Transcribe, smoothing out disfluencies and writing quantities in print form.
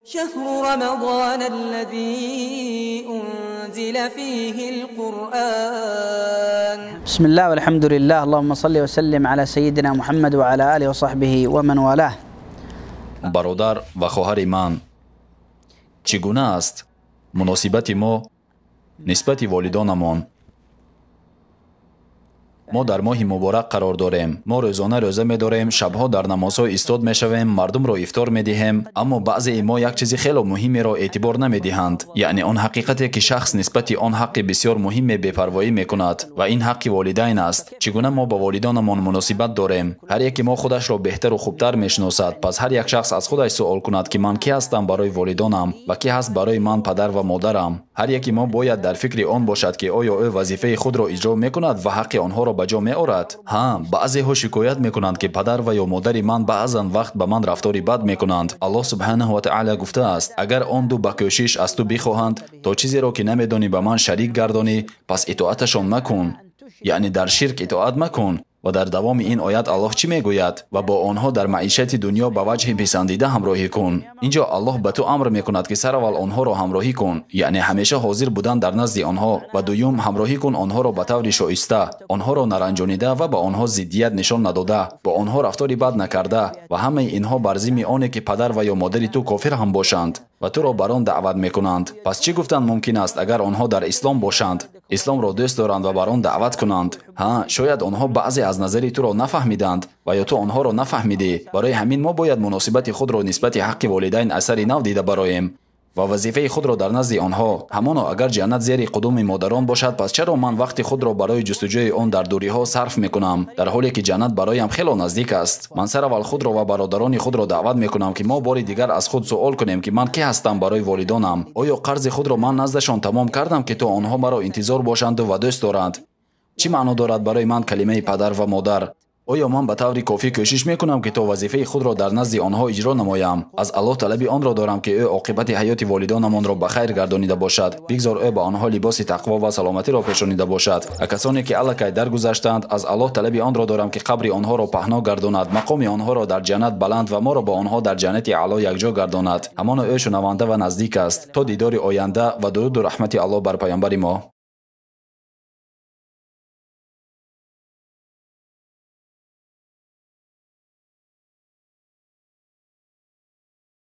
شهر رمضان الذي أنزل فيه القرآن. بسم الله والحمد لله، اللهم صل وسلم على سيدنا محمد وعلى آله وصحبه ومن والاه. برادر و خواهر من، چگونه است مناسبت ما نسبت والدانمان؟ ما در ماه مبارک قرار داریم. ما روزانه روزه می‌داریم، شبها در نمازها ایستاد می‌شویم، مردم را افطار می‌دهیم، اما بعضی ما یک چیز خیلی مهمی را اعتبار نمی‌دهند، یعنی آن حقیقتی که شخص نسبت آن حق بسیار مهم بی‌پروایی می‌کند و این حق والدین است. چگونه ما با والدانمان مناسبت داریم؟ هر یک ما خودش را بهتر و خوبتر می‌شناسد، پس هر یک شخص از خودش سوال کند که من کی هستم برای والدانم و کی هست برای من پدر و مادرم. هر یک ما باید در فکر آن باشد که آیا او وظیفه خود را اجرا می‌کند و حق آنها را به جا می‌آورد. بعضی ها شکایت می‌کنند که پدر و یا مادر من بعضن وقت به من رفتاری بد می‌کنند. الله سبحانه و تعالی گفته است اگر آن دو به کوشش از تو بخواهند تا چیزی را که نمی‌دانی به من شریک گردانی، پس اطاعتشان مکن، یعنی در شرک اطاعت مکن. و در دوام این آیت الله چی میگوید؟ و با آنها در معیشت دنیا به وجه پسندیده همراهی کن. اینجا الله به تو امر میکند که سرول آنها را همراهی کن، یعنی همیشه حاضر بودن در نزد آنها، و دوم همراهی کن آنها را به طور شایسته، آنها را نرنجانیده و به آنها ضدیت نشان نداده، با آنها رفتاری بد نکرده، و همه اینها بر ضمن آنه که پدر و یا مادر تو کافر هم باشند و تو را بر آن دعوت میکنند. پس چی گفتن ممکن است اگر آنها در اسلام باشند، اسلام را دوست دارند و بر آن دعوت کنند؟ شاید آنها بعضی از نظری تو را نفهمیدند و یا تو آنها را نفهمیدی. برای همین ما باید مناسبت خود را نسبت حق والدین اثری نو دیده برایم و وظیفه خود را در نزد آنها. همانا اگر جنت زیر قدم مادران باشد، پس چرا من وقت خود را برای جستجوی آن در دوری ها صرف میکنم، در حالی که جنت برایم خیلی نزدیک است؟ من سرول خود را و برادران خود را دعوت میکنم که ما بار دیگر از خود سوال کنیم که من کی هستم برای والدانم. آیا قرض خود را من نزدشان تمام کردم که تا آنها مرا انتظار باشند و دوست دارند؟ چی معنا دارد برای من کلمه پدر و مادر؟ آیا من به طور کافی کوشش میکنم که تا وظیفه خود را در نزد آنها اجرا نمایم؟ از الله طلب آن را دارم که او عاقبت حیات والدانمان را به خیر گردانیده باشد، بگذار او به آنها لباس تقوا و سلامتی را پوشانیده باشد. کسانی که الکی درگذشتند، از الله طلب آن را دارم که قبر آنها را پهنا گرداند، مقام آنها را در جنت بلند و ما را با آنها در جنت اعلی یکجا گرداند. همان او شنونده و نزدیک است. تا دیدار آینده و درود و رحمت الله بر پیامبر ما.